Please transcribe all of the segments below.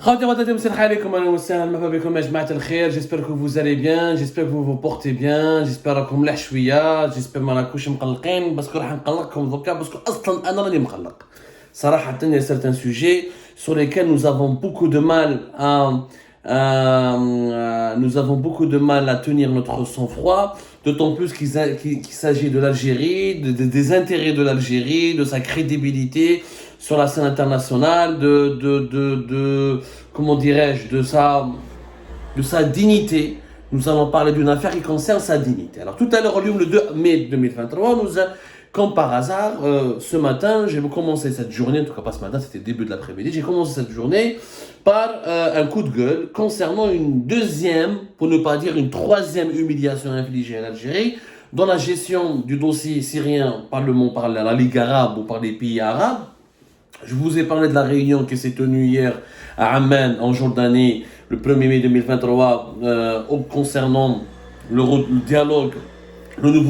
J'espère que vous allez bien, j'espère que vous vous portez bien, j'espère que vous allez bien, j'espère que vous allez bien, parce que il y a certains sujets sur lesquels nous avons beaucoup de mal à tenir notre sang-froid, d'autant plus qu'il s'agit de l'Algérie, des intérêts de l'Algérie, de sa crédibilité sur la scène internationale, comment dirais-je, de sa dignité. Nous allons parler d'une affaire qui concerne sa dignité. Alors tout à l'heure, le 2 mai 2023, comme par hasard, ce matin, j'ai commencé cette journée, en tout cas pas ce matin, c'était début de l'après-midi, j'ai commencé cette journée par un coup de gueule concernant une deuxième, pour ne pas dire une troisième humiliation infligée à l'Algérie, dans la gestion du dossier syrien par la Ligue arabe ou par les pays arabes. Je vous ai parlé de la réunion qui s'est tenue hier à Amman, en Jordanie, le 1er mai 2023, concernant le nouveau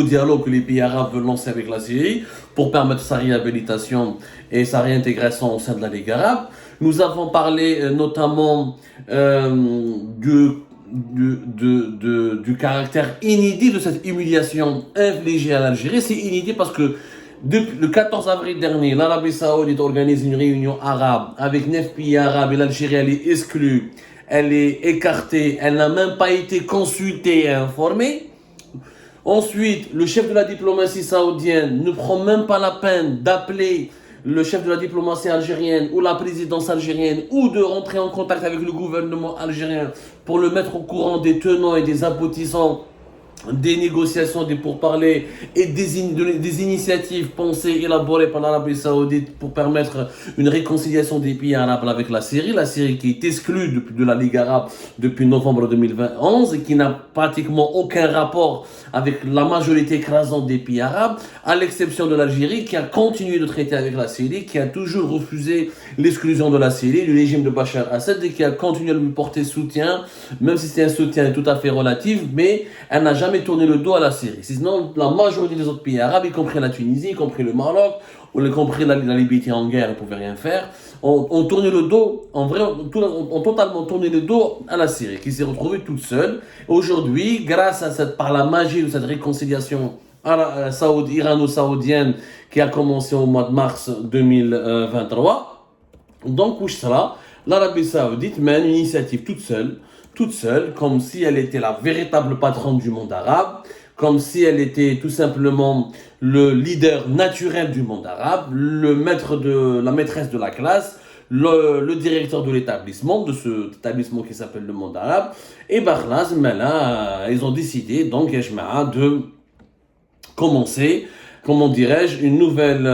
dialogue que les pays arabes veulent lancer avec la Syrie pour permettre sa réhabilitation et sa réintégration au sein de la Ligue arabe. Nous avons parlé notamment du caractère inédit de cette humiliation infligée à l'Algérie. C'est inédit parce que depuis le 14 avril dernier, l'Arabie Saoudite organise une réunion arabe avec 9 pays arabes et l'Algérie, elle est exclue, elle est écartée, elle n'a même pas été consultée et informée. Ensuite, le chef de la diplomatie saoudienne ne prend même pas la peine d'appeler le chef de la diplomatie algérienne ou la présidence algérienne ou de rentrer en contact avec le gouvernement algérien pour le mettre au courant des tenants et des aboutissants des négociations, des pourparlers et des initiatives pensées, élaborées par l'Arabie Saoudite pour permettre une réconciliation des pays arabes avec la Syrie qui est exclue de la Ligue arabe depuis novembre 2011 et qui n'a pratiquement aucun rapport avec la majorité écrasante des pays arabes, à l'exception de l'Algérie qui a continué de traiter avec la Syrie, qui a toujours refusé l'exclusion de la Syrie, du régime de Bachar Assad et qui a continué à lui porter soutien, même si c'est un soutien tout à fait relatif, mais elle n'a jamais tourné le dos à la Syrie. Sinon, la majorité des autres pays arabes, y compris la Tunisie, y compris le Maroc, ou y compris la Libye qui est en guerre, ne pouvait rien faire, ont tourné le dos, ont totalement tourné le dos à la Syrie, qui s'est retrouvée toute seule. Aujourd'hui, par la magie de cette réconciliation irano-saoudienne qui a commencé au mois de mars 2023, donc, où sera l'Arabie Saoudite mène une initiative toute seule, comme si elle était la véritable patronne du monde arabe, comme si elle était tout simplement le leader naturel du monde arabe, la maîtresse de la classe, le directeur de l'établissement, de cet établissement qui s'appelle le monde arabe. Et Barlas, ils ont décidé, donc, de commencer, comment dirais-je, une nouvelle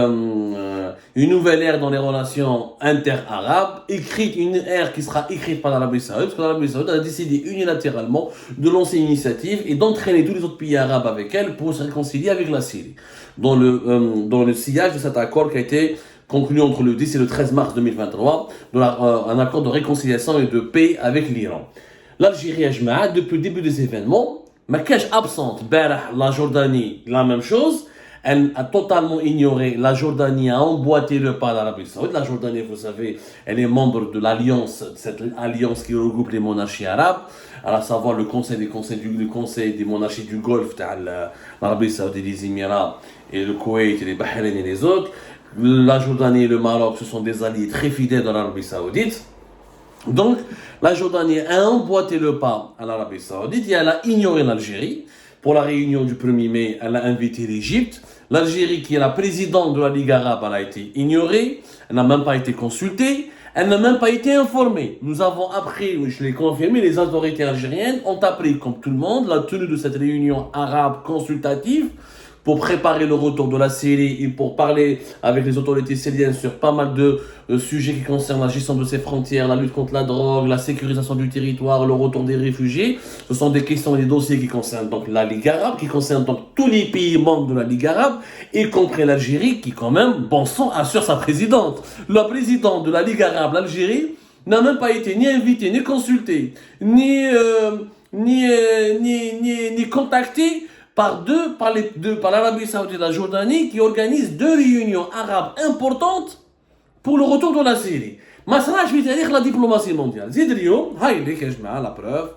ère dans les relations inter-arabes, une ère qui sera écrite par l'Arabie Saoudite, parce que l'Arabie Saoudite a décidé unilatéralement de lancer une initiative et d'entraîner tous les autres pays arabes avec elle pour se réconcilier avec la Syrie, dans le sillage de cet accord qui a été conclu entre le 10 et le 13 mars 2023, un accord de réconciliation et de paix avec l'Iran. L'Algérie, depuis le début des événements, ma cache absente, la Jordanie, la même chose. Elle a totalement ignoré, la Jordanie a emboîté le pas à l'Arabie Saoudite. La Jordanie, vous savez, elle est membre de cette alliance qui regroupe les monarchies arabes, à savoir le conseil des monarchies du Golfe, l'Arabie Saoudite, les Émirats, et le Koweït, et les Bahreïn et les autres. La Jordanie et le Maroc, ce sont des alliés très fidèles de l'Arabie Saoudite. Donc, la Jordanie a emboîté le pas à l'Arabie Saoudite et elle a ignoré l'Algérie. Pour la réunion du 1er mai, elle a invité l'Égypte. L'Algérie, qui est la présidente de la Ligue arabe, elle a été ignorée. Elle n'a même pas été consultée. Elle n'a même pas été informée. Nous avons appris, je l'ai confirmé, les autorités algériennes ont appris, comme tout le monde, la tenue de cette réunion arabe consultative pour préparer le retour de la Syrie et pour parler avec les autorités syriennes sur pas mal de sujets qui concernent la gestion de ses frontières, la lutte contre la drogue, la sécurisation du territoire, le retour des réfugiés. Ce sont des questions et des dossiers qui concernent donc la Ligue arabe, qui concernent donc tous les pays membres de la Ligue arabe, y compris l'Algérie, qui quand même, bon sang, assure sa présidente. La présidente de la Ligue arabe, l'Algérie, n'a même pas été ni invitée, ni consultée, ni contactée par l'Arabie Saoudite et la Jordanie qui organisent 2 réunions arabes importantes pour le retour de la Syrie. ما صراش في تاريخ لا دبلوماسي مونديال. زيد اليوم هاي ليك يا جماعه لا بروف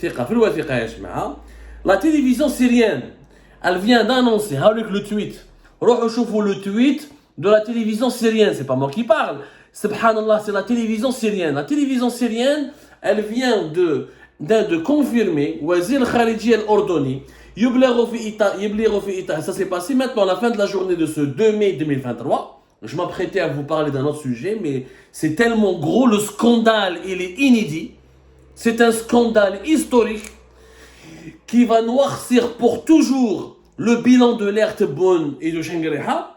ثقه في الوثيقه يا جماعه. لا télévision syrienne elle vient d'annoncer هاوليك le tweet. روحوا شوفوا le tweet de la télévision syrienne, c'est pas moi qui parle. Subhanallah, c'est la télévision syrienne. La télévision syrienne, elle vient de confirmer Wazir Khariji al-Ordoni. Ça s'est passé maintenant à la fin de la journée de ce 2 mai 2023. Je m'apprêtais à vous parler d'un autre sujet, mais c'est tellement gros, le scandale, il est inédit. C'est un scandale historique qui va noircir pour toujours le bilan de l'Erteboun et de Shengriha.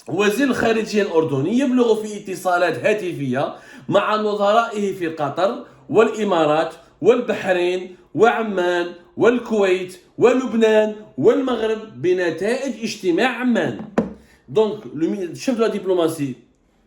وزير الخارجية الأردني يبلغ في اتصالات هاتفية مع نظرائه في قطر والإمارات والبحرين وعمان والكويت ولبنان والمغرب بنتائج اجتماع عمان. Donc, le chef de la diplomatie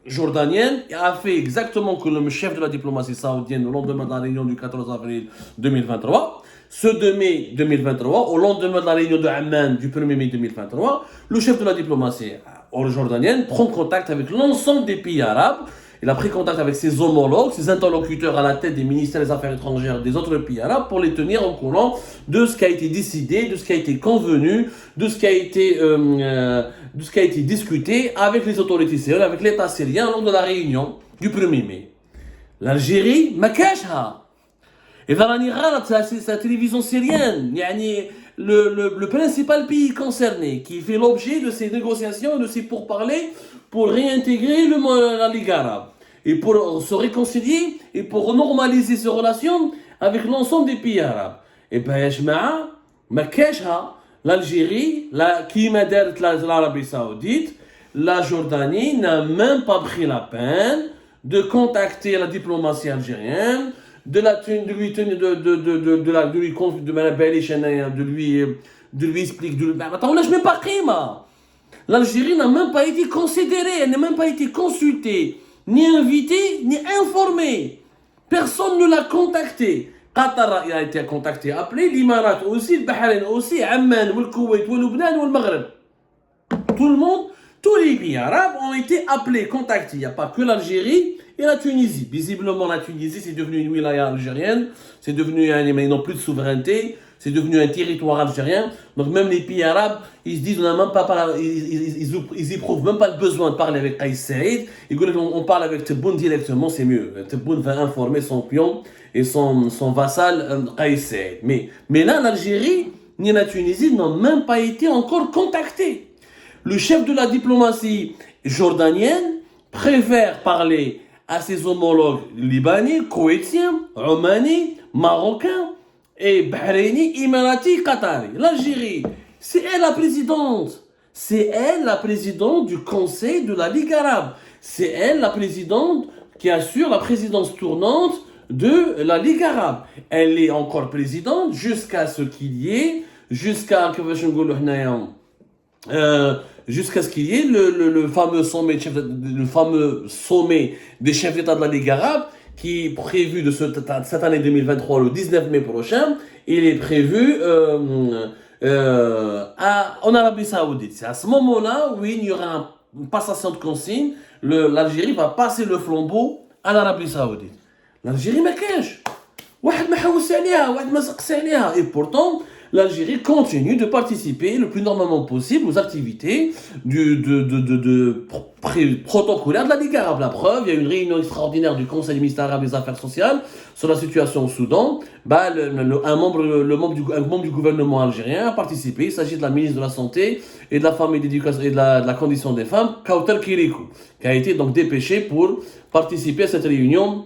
jordanienne a fait exactement comme le chef de la diplomatie saoudienne au lendemain de la réunion du 14 avril 2023. Ce 2 mai 2023, au lendemain de la réunion de Amman du 1er mai 2023, le chef de la diplomatie jordanienne prend contact avec l'ensemble des pays arabes. Il a pris contact avec ses homologues, ses interlocuteurs à la tête des ministères des Affaires étrangères des autres pays arabes pour les tenir au courant de ce qui a été décidé, de ce qui a été convenu, de ce qui a été discuté avec les autorités syriennes, avec l'État syrien lors de la réunion du 1er mai. L'Algérie, ma cache-ha. Et dans c'est la télévision syrienne, le principal pays concerné qui fait l'objet de ces négociations, de ces pourparlers pour réintégrer la Ligue arabe et pour se réconcilier et pour normaliser ses relations avec l'ensemble des pays arabes. Et bien, l'Algérie, l'Arabie Saoudite, la Jordanie n'a même pas pris la peine de contacter la diplomatie algérienne, de lui expliquer. Attends, là, je mets pas Krima. L'Algérie n'a même pas été considérée, elle n'a même pas été consultée, ni invitée, ni informée. Personne ne l'a contacté. Qatar a été contacté, appelé, l'Imarat aussi, le Bahreïn aussi, Amman, le Koweït, le Lubnan, le Maghreb. Tout le monde, tous les pays arabes ont été appelés, contactés. Il n'y a pas que l'Algérie et la Tunisie. Visiblement, la Tunisie, c'est devenu une wilaya algérienne, c'est devenu, ils n'ont plus de souveraineté, c'est devenu un territoire algérien. Donc même les pays arabes, ils se disent, on n'a même pas ils éprouvent même pas le besoin de parler avec Kais Saïd. On parle avec Tebboune directement, c'est mieux. Tebboune va informer son pion et son vassal Kais Saïd. Mais là, l'Algérie ni la Tunisie n'ont même pas été encore contactés. Le chef de la diplomatie jordanienne préfère parler à ses homologues libanais, koweïtiens, omanais, marocains et bahreïnis, émiratis, qataris. L'Algérie, c'est elle la présidente. C'est elle la présidente du Conseil de la Ligue arabe. C'est elle la présidente qui assure la présidence tournante de la Ligue arabe. Elle est encore présidente jusqu'à ce qu'il y ait, jusqu'à ce qu'il y ait le fameux sommet, des chefs d'État de la Ligue arabe qui est prévu de cette année 2023, le 19 mai prochain. Il est prévu en Arabie Saoudite. C'est à ce moment-là où il y aura une passation de consigne. L'Algérie va passer le flambeau à l'Arabie Saoudite. L'Algérie ما كاش واحد ما حوس عليها واحد ما سقس عليها. Et pourtant l'Algérie continue de participer le plus normalement possible aux activités protocolaires de la Ligue arabe. La preuve, il y a une réunion extraordinaire du Conseil des ministres arabes des Affaires sociales sur la situation au Soudan. Un membre du gouvernement algérien a participé. Il s'agit de la ministre de la Santé et de la Famille, de l'Éducation et de la Condition des femmes, Kautal Kirikou, qui a été donc dépêché pour participer à cette réunion,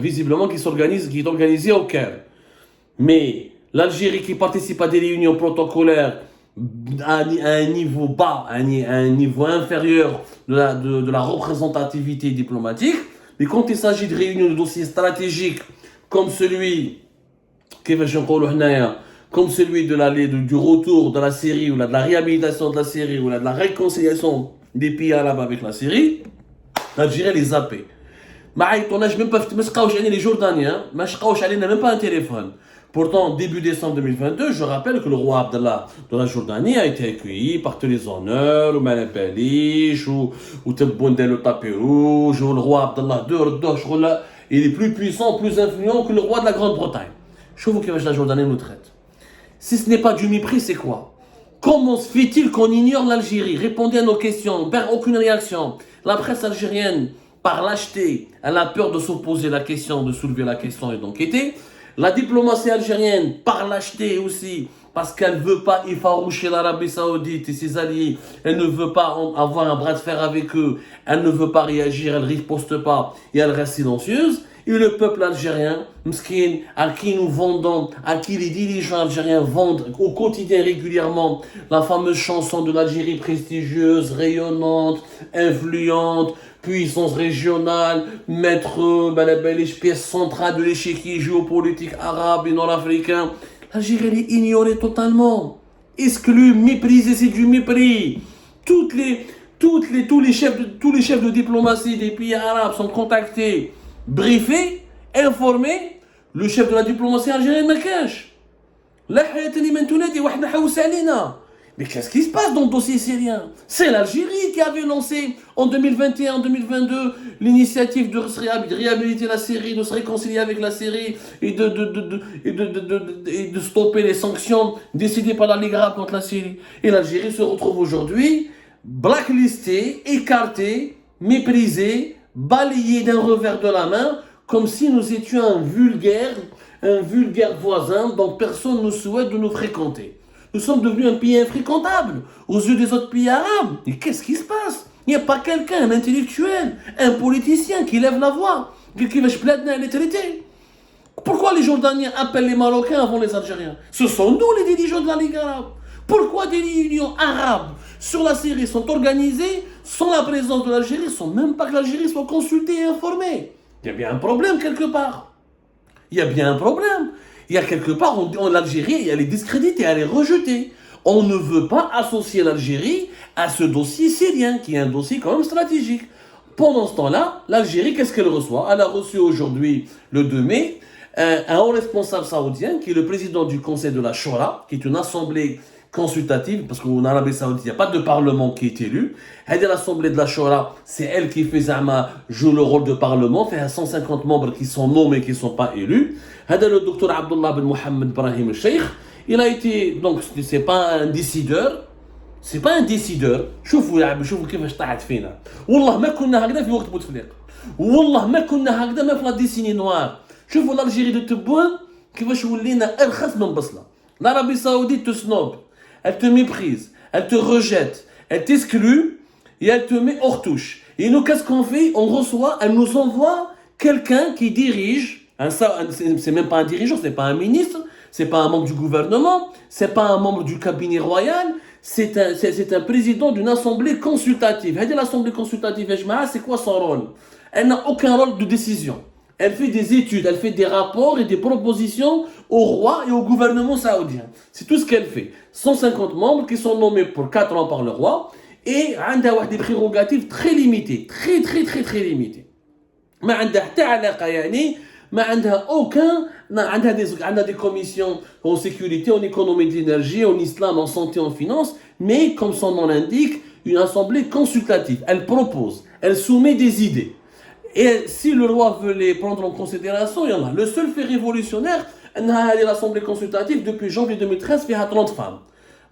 visiblement qui est organisée au Caire. Mais l'Algérie qui participe à des réunions protocolaires à un niveau bas, à un niveau inférieur de la représentativité diplomatique, mais quand il s'agit de réunions de dossiers stratégiques comme celui du retour de la Syrie, ou de la réhabilitation de la Syrie, ou de la réconciliation des pays arabes avec la Syrie, l'Algérie les zappée. ما عيطوناش même pas les Jordaniens, ما شقاوش علينا même pas un téléphone Pourtant, début décembre 2022, je rappelle que le roi Abdallah de la Jordanie a été accueilli par tous les honneurs, ou Malabalish, ou Tebboundel au tapis rouge, ou le roi Abdallah II, il est plus puissant, plus influent que le roi de la Grande-Bretagne. Je vous que la Jordanie nous traite. Si ce n'est pas du mépris, c'est quoi? Comment se fait-il qu'on ignore l'Algérie? Répondez à nos questions, aucune réaction. La presse algérienne, par lâcheté, elle a peur de s'opposer à la question, de soulever la question et d'enquêter. La diplomatie algérienne, par lâcheté aussi, parce qu'elle ne veut pas effaroucher l'Arabie Saoudite et ses alliés, elle ne veut pas avoir un bras de fer avec eux, elle ne veut pas réagir, elle ne riposte pas et elle reste silencieuse. Et le peuple algérien, Mskin, à qui nous vendons, à qui les dirigeants algériens vendent au quotidien régulièrement la fameuse chanson de l'Algérie prestigieuse, rayonnante, influente, puissance régionale, maître, pièce centrale de l'échiquier géopolitique arabe et nord-africain. L'Algérie est ignorée totalement, exclue, méprisée, c'est du mépris. Tous les chefs de diplomatie des pays arabes sont contactés, briefés, informés. Le chef de la diplomatie algérienne me cache. Mais qu'est-ce qui se passe dans le dossier syrien? C'est l'Algérie qui avait lancé en 2021, en 2022 l'initiative de réhabiliter la Syrie, de se réconcilier avec la Syrie et de stopper les sanctions décidées par la Ligue arabe contre la Syrie. Et l'Algérie se retrouve aujourd'hui blacklistée, écartée, méprisée, balayée d'un revers de la main, comme si nous étions un vulgaire voisin dont personne ne souhaite de nous fréquenter. Nous sommes devenus un pays infréquentable aux yeux des autres pays arabes. Et qu'est-ce qui se passe? Il n'y a pas quelqu'un, un intellectuel, un politicien qui lève la voix, qui va se plaindre à l'éternité. Pourquoi les Jordaniens appellent les Marocains avant les Algériens? Ce sont nous les dirigeants de la Ligue arabe. Pourquoi des réunions arabes sur la Syrie sont organisées sans la présence de l'Algérie, sans même pas que l'Algérie soit consultée et informée? Il y a bien un problème quelque part. Il y a bien un problème. Il y a quelque part, l'Algérie, elle est discréditée, elle est rejetée. On ne veut pas associer l'Algérie à ce dossier syrien, qui est un dossier quand même stratégique. Pendant ce temps-là, l'Algérie, qu'est-ce qu'elle reçoit? Elle a reçu aujourd'hui, le 2 mai, un haut responsable saoudien, qui est le président du Conseil de la Shura, qui est une assemblée consultative, parce qu'en Arabie Saoudite, il n'y a pas de parlement qui est élu. L'assemblée de la Shura, c'est elle qui joue le rôle de parlement, fait 150 membres qui sont nommés, qui ne sont pas élus. Le docteur Abdullah bin Mohammed Brahim al-Sheikh, il a été, donc, c'est pas un décideur, c'est pas un décideur. شوفوا يا عم شوفوا كيفاش طاحت فينا. والله ما كنا هكذا في وقت بوتفليقه. والله ما كنا هكذا ما في لا ديسيني نوار. شوفوا l'Algérie de Tebboune كيفاش ولينا ارخص من بصله. L'Arabie Saoudite te snob, elle te méprise, elle te rejette, elle t'exclut et elle te met hors touche. Et nous, qu'est-ce qu'on fait? On reçoit, elle nous envoie quelqu'un qui dirige, c'est même pas un dirigeant, c'est pas un ministre, c'est pas un membre du gouvernement, c'est pas un membre du cabinet royal, c'est un président d'une assemblée consultative. L'assemblée consultative, c'est quoi son rôle? Elle n'a aucun rôle de décision. Elle fait des études, elle fait des rapports et des propositions au roi et au gouvernement saoudien. C'est tout ce qu'elle fait. 150 membres qui sont nommés pour 4 ans par le roi et elle a des prérogatives très limitées, très limitées. ما عندها حتى علاقة يعني ما عندها aucun عندها des commissions en sécurité, en économie de l'énergie, en islam, en santé, en finance, mais comme son nom l'indique, une assemblée consultative. Elle propose, elle soumet des idées. Et si le roi veut les prendre en considération, il y en a. Le seul fait révolutionnaire, l'Assemblée consultative, depuis janvier 2013, fait 30 femmes.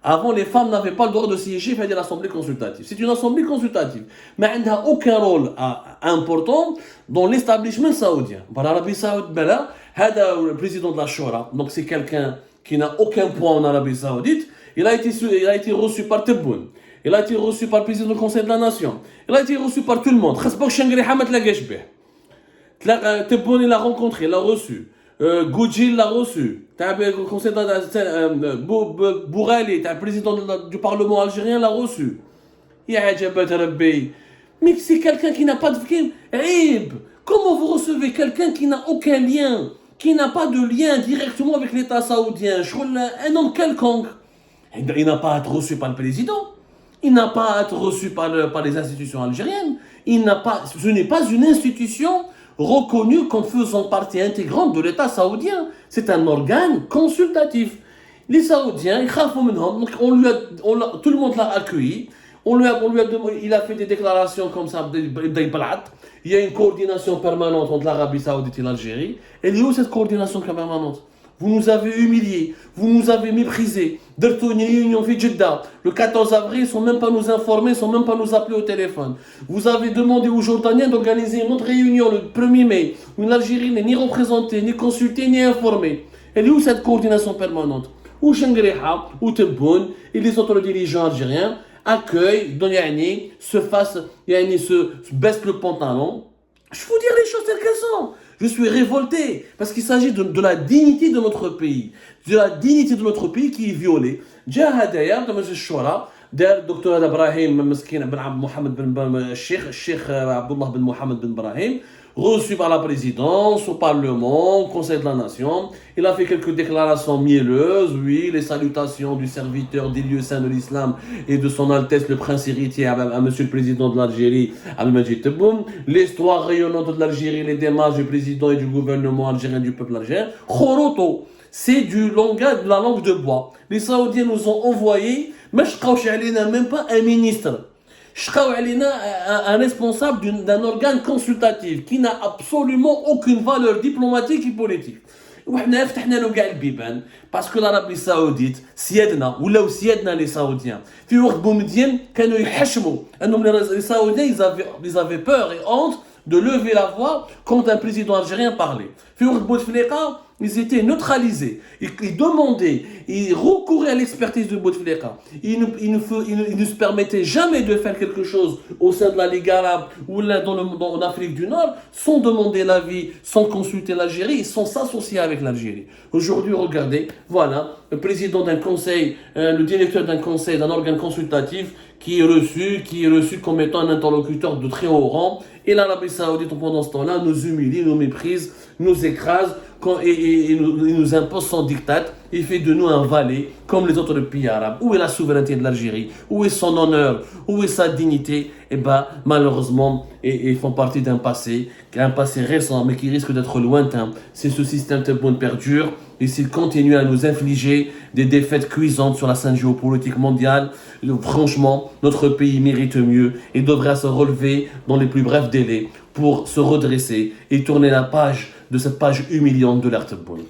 Avant, les femmes n'avaient pas le droit de siéger à l'Assemblée consultative. C'est une Assemblée consultative. Mais elle n'a aucun rôle important dans l'établissement saoudien. Par l'Arabie Saoudite, le président de la Shura, donc c'est quelqu'un qui n'a aucun poids en Arabie Saoudite, il a été reçu par Tebboune. Il a été reçu par le président du Conseil de la Nation. Il a été reçu par tout le monde. Tebboune, il l'a rencontré, il l'a reçu. Goudjil l'a reçu. Le Conseil de la Nation. Bourali, le président du Parlement algérien, l'a reçu. Mais c'est quelqu'un qui n'a pas de... Comment vous recevez quelqu'un qui n'a aucun lien, qui n'a pas de lien directement avec l'État saoudien? Un homme quelconque. Il n'a pas à être reçu par le président. Il n'a pas à être reçu par les institutions algériennes. Ce n'est pas une institution reconnu comme faisant partie intégrante de l'État saoudien. C'est un organe consultatif. Les Saoudiens, ils craignent منهم, donc tout le monde l'a accueilli. Il a fait des déclarations comme ça, il y a une coordination permanente entre l'Arabie Saoudite et l'Algérie. Et où cette coordination permanente? Vous nous avez humiliés, vous nous avez méprisés. Le 14 avril, ils ne sont même pas nous informer, ils ne sont même pas nous appeler au téléphone. Vous avez demandé aux Jordaniens d'organiser une autre réunion le 1er mai, où l'Algérie n'est ni représentée, ni consultée, ni informée. Elle est où cette coordination permanente? Où Shengriha, où Tebboune et les autres dirigeants algériens accueillent, se baissent le pantalon. Je vous dire les choses telles qu'elles sont. Je suis révolté parce qu'il s'agit de la dignité de notre pays. De la dignité de notre pays qui est violée. جاء هدايا من الشورى دار الدكتور هذا ابراهيم مسكين بن عبد محمد بن الشيخ عبد الله بن محمد بن ابراهيم reçu par la présidence, au Parlement, au Conseil de la Nation. Il a fait quelques déclarations mielleuses, oui, les salutations du serviteur des lieux saints de l'islam et de son Altesse le Prince héritier à Monsieur le Président de l'Algérie, Abdelmadjid Tebboune, l'histoire rayonnante de l'Algérie, les démarches du président et du gouvernement algérien, du peuple algérien. Khoroto, c'est de la langue de bois. Les Saoudiens nous ont envoyé, mais je même pas un ministre. Un responsable d'un organe consultatif qui n'a absolument aucune valeur diplomatique et politique. Parce que l'Arabie Saoudite, سيادنا ولاو سيادنا les Saoudiens. في وقت بومدين كانوا يحشموا انهم les Saoudiens ils avaient peur et honte de lever la voix quand un président algérien parlait. في وقت بوتفليقة ils étaient neutralisés. Ils demandaient, ils recouraient à l'expertise de Bouteflika. Ils ne se permettaient jamais de faire quelque chose au sein de la Ligue arabe ou en Afrique du Nord sans demander l'avis, sans consulter l'Algérie, sans s'associer avec l'Algérie. Aujourd'hui, regardez, voilà, le président d'un conseil, le directeur d'un conseil, d'un organe consultatif qui est reçu comme étant un interlocuteur de très haut rang. Et l'Arabie Saoudite, pendant ce temps-là, nous humilie, nous méprise, nous écrase et nous impose son diktat. Il fait de nous un valet comme les autres pays arabes. Où est la souveraineté de l'Algérie? Où est son honneur? Où est sa dignité? Eh bien, malheureusement, ils font partie d'un passé récent, mais qui risque d'être lointain. Si ce système Tebboune perdure et s'il continue à nous infliger des défaites cuisantes sur la scène géopolitique mondiale, franchement, notre pays mérite mieux et devrait se relever dans les plus brefs délais pour se redresser et tourner la page de cette page humiliante de l'ère Tebboune.